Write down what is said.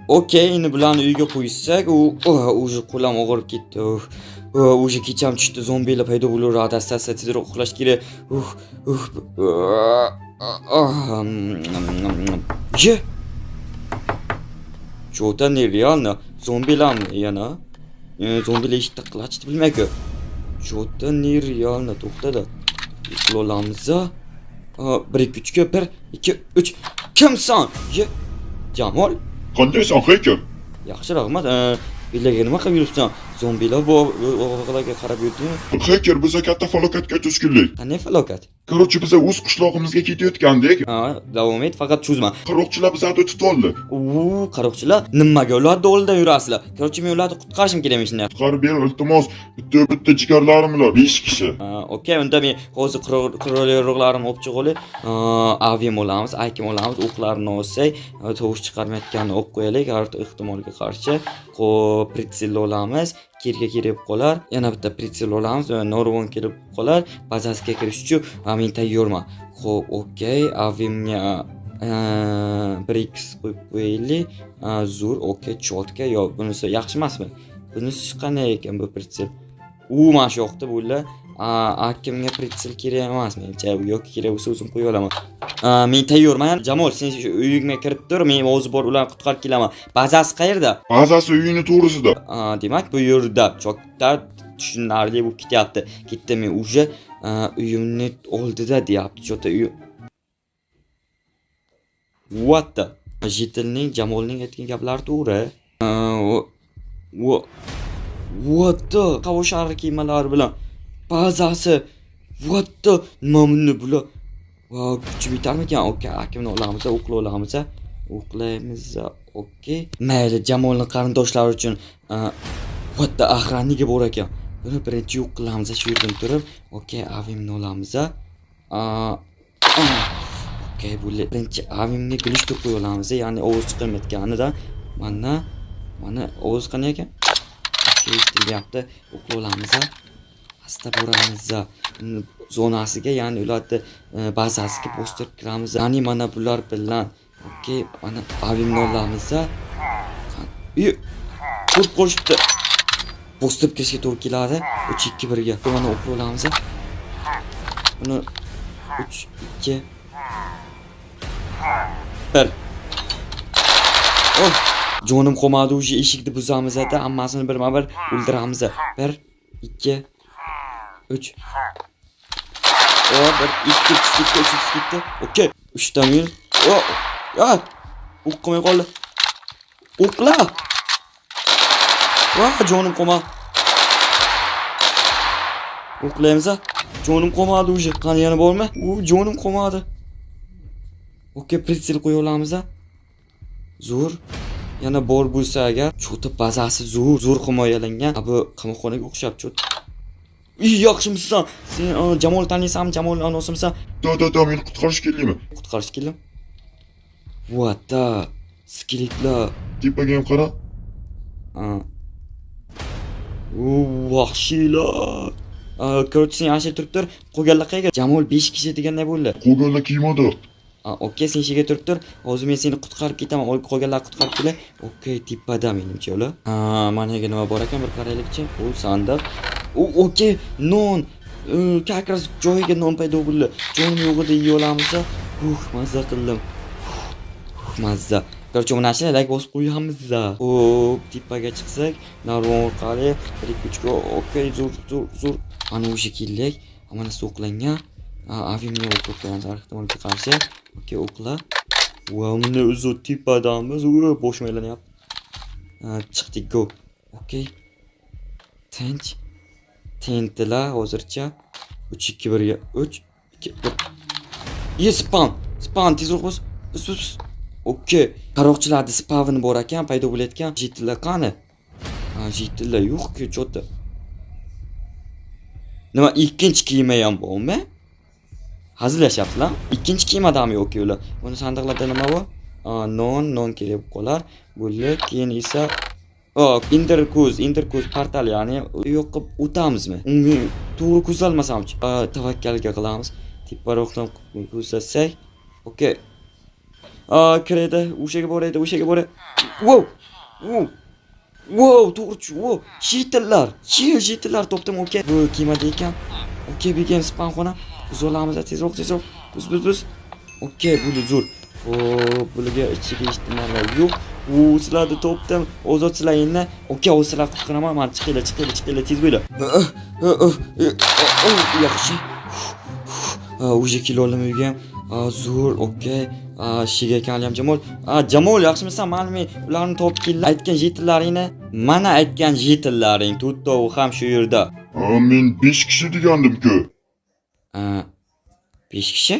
Okey, endi bularni uyga qo'ysak, уже qo'lim og'rib ketdi. Уже kecham tushdi, zombilar paydo bo'laveradi. Asta-asta tezroq uxlash kerak. Ye. Что-то нереально. Zombilarmi yana? Zombilar eshitdi qilachni bilmaydi. Что-то нереально. To'xtada. Uxlolamiz. 1 2 3 ga 1 2 3. Kimsan? Ye. Jamol. Qandaysan, haykal? Yaxshi, rahmat. Billaga nima qilib yuribsan? Zombilar bu o'g'illarga qarab yurdingmi? Haykal, biz katta falokatga duch keldik. Qanday falokat? Короче, biz o'z qishlog'imizga ketayotgandik. Davom et, faqat cho'zma. Qaroqchilar bizani tutib oldi. Qaroqchilar nimaga ularni o'ldan yurasizlar? Короче, men ularni qutqarishim kerak shunday. Qutqarib ber, iltimos. Bitta jigarlarim ular, 5 kishi. Okey, unda men hozir qurol-yarog'larimni olib chiqib, avim olamiz, aykim olamiz, o'qlarni olsak, tovush chiqarmayotganini olib qo'yaylik, har ehtimolga qarshi. Xo'p, pritsel olamiz. Kirga kirib qolar. Yana bitta pritsel olamiz va Norvon kirib qolar. Bazasiga kirish uchun men tayyorman. Xo'p, okey, avimga 1x qo'yib qo'yaylik. Zo'r, okey, chotka. Yo, bunisi yaxshi emasmi? Bunisi qanday ekan bu pritsel? Mana shu yoqda bo'ldi. Akimga pritsel kerak emas mencha. Yoki kerak bo'lsa o'zim qo'ya olaman. Men tayyorman. Jamol, sen shu uyingga kirib tur, men o'zi bor ularni qutqarib kelaman. Bazasi qayerda? Bazasi uyini to'g'risida. Demak, bu yerda chokda tushunarli bo'lib ketyapti. Ketdi, men уже uyimni oldida deyapti. Chota uy. What the? Jitilning, Jamolning aytgan gaplari to'g'ri. What the? Qavoshar kiyimlar bilan bazasi. What the? Nomni bular. Kuchim yetarmikan? Okey, akimni olamiz, o'qla olamiz. O'qlaymiz. Okey. Mayli, Jamolning qarindoshlari uchun what the охранниga bor ekan. Buni birinchi yo'q qilamiz shu yerdan turib. Okey, avimni olamiz. Okey, bu birinchi avimni gulishga qo'ya olamiz, ya'ni ovoz chiqarmayotganida. Mana ovoz qanday ekan? Eshitilyapti. O'qla olamiz. Asta boramiz. Zonasiga, ya'ni ularni bazasiga bostirib kiramiz. Ya'ni mana bular bilan. Okey, mana avimni olamiz. Ko'p qo'shibdi. Bostirib kirishga to'g'ri keladi. 3 2 1 ga. Mana o'qib olamiz. Buni 3 2 1. Jonim qolmadi, o'sha eshikni buzamiz-da, hammasini birma-bir o'ldiramiz. 1 2 3. 1 2 3 ketdi. Okey. 3 ta men. O'qimay qoldi. O'qla. Jonim qolmadi. O'qlaymiz. Jonim qolmadi o'sha. Qani yana bormi? Jonim qolmadi. Okey, pritsel qo'ya olamiz. Zo'r. Yana bor bo'lsa agar, cho'ta bazasi zo'r himoyalangan. Bu qamoqxonaga o'xshab cho'ta. Yaxshimisan? Sen Jamol taniysanmi? Jamol anosimisan? Da, men qutqarish keldimmi? Qutqarish keldim. What the? Skeletlar. Tepaga ham qara. Vahshiylar. Ko'rsin yaxshi turib tur. Qolganlar qayerga? Jamol 5 kishi deganday bo'ldi. Qolganlar kiymadi. Okey, sen ishiga turib tur. Hozir men seni qutqarib ketaman. Qolganlar qutqarib kelay. Okey, tepada menimcha ular. Mana nega nima bor ekan, bir qaraylikchi. U sandiq. Okey, non. Как раз joyiga non paydo bo'ldi. Jonim yo'g'ida yeya olamiz. Mazza qildim. Mazza. Короче, mana shuni like bosib qo'yamiz. Tepaga chiqsak, Narvon orqali 1 2 ga. Okey, zo'r. Mana o'sha keldik. Mana so'qlangan. Avimni o'qib qo'yamiz, ehtimolga qarshi. Okey, o'qla. Mana o'zi tepadamiz. Boshim aylanyapti. Chiqdik, go. Okey. Tinchlar hozircha 3 2 1 ga 3 2 1. Spam tezroq bos. Okey. Qaroqchilarda spavni bor ekan, paydo bo'layotgan. Jitillar qani? Jitillar yo'q-ku, cho'ta. Nima ikkinchi kiyimi ham bormi? Hazillashyaptilar. Ikkinchi kiyimada yo'q ular. Buni sandiqlarda nima bor? Non kelib qolar. Bo'ldi, keyin esa interko'z portal, ya'ni yo'qib o'tamizmi? Unga to'g'ri ko'zalmasamchi. Tavakkalga qilamiz. Teparoqdan ko'zatsak. Okey. kiradi, o'shaga boradi, o'shaga boradi. Wow! Wow! Wow, to'g'ri, wow. Shitillar topdim, okey. Bu kemada ekan. Okey, begim spanxona. Biz olamiz, tezroq. Biz. Okey, bu zo'r. Xo'p, bularga ichiga ehtimollar yo'q. Sizlarni topdim. Ozod sizlarni. Okey, sizlar qutqaraman. Men chiqinglar, tez bo'la. Yaxshi. O'sha kilolni uyga. Zo'r, okey. Shiga ekanlar ham Jamol. Jamol, yaxshimisan? Men ularni topib keldim. Aytgan jetillaringni. Mana aytgan jetillaring. To'rtovi ham shu yerda. Men 5 kishi degandim-ku. 5 kishi?